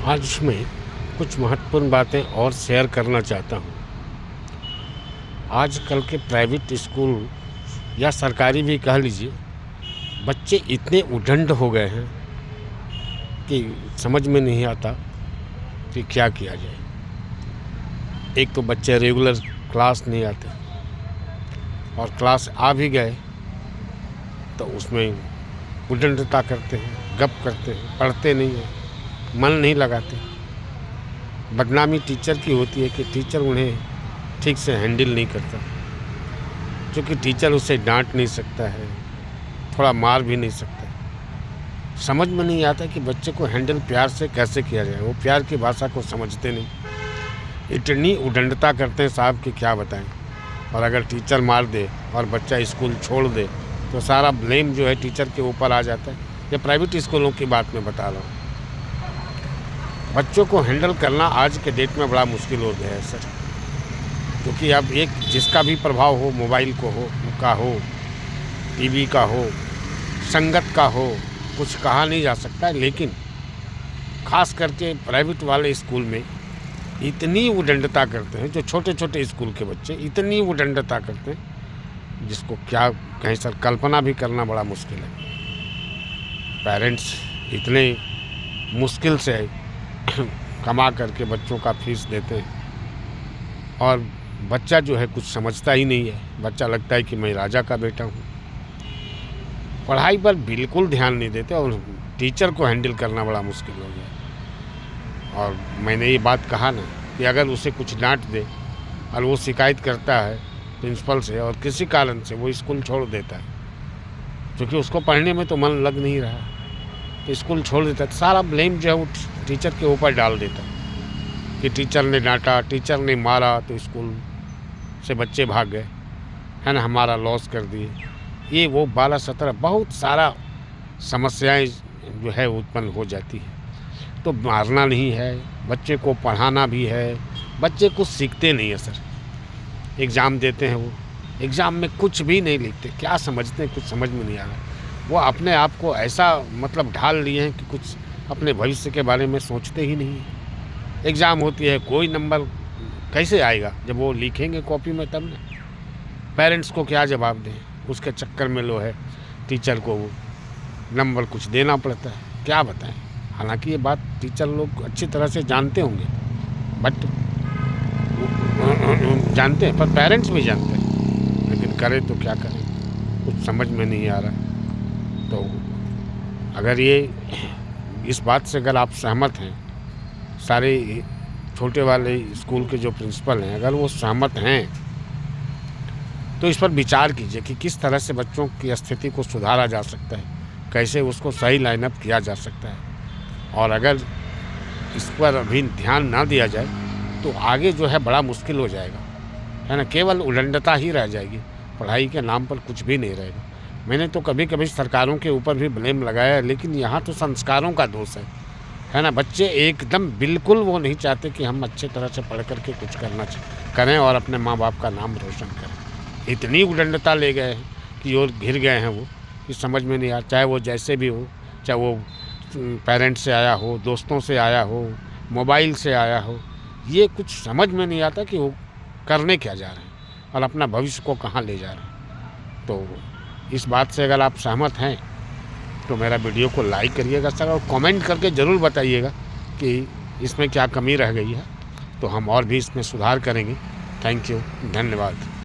आज मैं कुछ महत्वपूर्ण बातें और शेयर करना चाहता हूँ। आजकल के प्राइवेट स्कूल या सरकारी भी कह लीजिए, बच्चे इतने उद्दंड हो गए हैं कि समझ में नहीं आता कि क्या किया जाए। एक तो बच्चे रेगुलर क्लास नहीं आते और क्लास आ भी गए तो उसमें उद्दंडता करते हैं, गप करते हैं, पढ़ते नहीं हैं, मन नहीं लगाते। बदनामी टीचर की होती है कि टीचर उन्हें ठीक से हैंडल नहीं करता, क्योंकि टीचर उसे डांट नहीं सकता है, थोड़ा मार भी नहीं सकता है। समझ में नहीं आता कि बच्चे को हैंडल प्यार से कैसे किया जाए। वो प्यार की भाषा को समझते नहीं, इतनी उद्दंडता करते हैं साहब कि क्या बताएं। और अगर टीचर मार दे और बच्चा स्कूल छोड़ दे तो सारा ब्लेम जो है टीचर के ऊपर आ जाता है। ये प्राइवेट स्कूलों की बात मैं बता रहा हूँ। बच्चों को हैंडल करना आज के डेट में बड़ा मुश्किल हो गया है सर, क्योंकि अब एक जिसका भी प्रभाव हो, मोबाइल का हो, टीवी का हो, संगत का हो, कुछ कहा नहीं जा सकता है। लेकिन खास करके प्राइवेट वाले स्कूल में इतनी उद्दंडता करते हैं, जो छोटे छोटे स्कूल के बच्चे इतनी उद्दंडता करते हैं जिसको क्या कहें सर, कल्पना भी करना बड़ा मुश्किल है। पेरेंट्स इतने मुश्किल से कमा करके बच्चों का फीस देते हैं और बच्चा जो है कुछ समझता ही नहीं है। बच्चा लगता है कि मैं राजा का बेटा हूँ। पढ़ाई पर बिल्कुल ध्यान नहीं देते और टीचर को हैंडल करना बड़ा मुश्किल हो गया। और मैंने ये बात कहा ना कि अगर उसे कुछ डांट दे और वो शिकायत करता है प्रिंसिपल से और किसी कारण से वो स्कूल छोड़ देता है, क्योंकि उसको पढ़ने में तो मन लग नहीं रहा, तो स्कूल छोड़ देता है, तो सारा ब्लेम जो है वो टीचर के ऊपर डाल देता है कि टीचर ने डांटा, टीचर ने मारा तो स्कूल से बच्चे भाग गए, है ना, हमारा लॉस कर दिए। ये वो 12-17 बहुत सारा समस्याएं जो है उत्पन्न हो जाती है। तो मारना नहीं है, बच्चे को पढ़ाना भी है। बच्चे कुछ सीखते नहीं है सर। एग्ज़ाम देते हैं, वो एग्ज़ाम में कुछ भी नहीं लिखते, क्या समझते हैं कुछ समझ में नहीं आ रहा। वो अपने आप को ऐसा मतलब ढाल लिए हैं कि कुछ अपने भविष्य के बारे में सोचते ही नहीं है। एग्ज़ाम होती है, कोई नंबर कैसे आएगा जब वो लिखेंगे कॉपी में तब ना। पेरेंट्स को क्या जवाब दें, उसके चक्कर में लो है टीचर को वो नंबर कुछ देना पड़ता है, क्या बताएं। हालांकि ये बात टीचर लोग अच्छी तरह से जानते होंगे, बट जानते हैं, पर पेरेंट्स भी जानते हैं, लेकिन करें तो क्या करें, कुछ समझ में नहीं आ रहा। तो अगर ये इस बात से अगर आप सहमत हैं, सारे छोटे वाले स्कूल के जो प्रिंसिपल हैं अगर वो सहमत हैं, तो इस पर विचार कीजिए कि किस तरह से बच्चों की स्थिति को सुधारा जा सकता है, कैसे उसको सही लाइनअप किया जा सकता है। और अगर इस पर अभी ध्यान ना दिया जाए तो आगे जो है बड़ा मुश्किल हो जाएगा, है ना। केवल उद्दंडता ही रह जाएगी, पढ़ाई के नाम पर कुछ भी नहीं रहेगा। मैंने तो कभी कभी सरकारों के ऊपर भी ब्लेम लगाया है, लेकिन यहाँ तो संस्कारों का दोष है ना। बच्चे एकदम बिल्कुल वो नहीं चाहते कि हम अच्छे तरह से पढ़ करके कुछ करें और अपने माँ बाप का नाम रोशन करें। इतनी उद्दंडता ले गए हैं कि और घिर गए हैं वो कि समझ में नहीं आता। चाहे वो जैसे भी हो, चाहे वो पेरेंट्स से आया हो, दोस्तों से आया हो, मोबाइल से आया हो, ये कुछ समझ में नहीं आता कि वो करने क्या जा रहे हैं और अपना भविष्य को कहाँ ले जा रहे हैं। तो इस बात से अगर आप सहमत हैं तो मेरा वीडियो को लाइक करिएगा सर, और कमेंट करके ज़रूर बताइएगा कि इसमें क्या कमी रह गई है, तो हम और भी इसमें सुधार करेंगे। थैंक यू, धन्यवाद।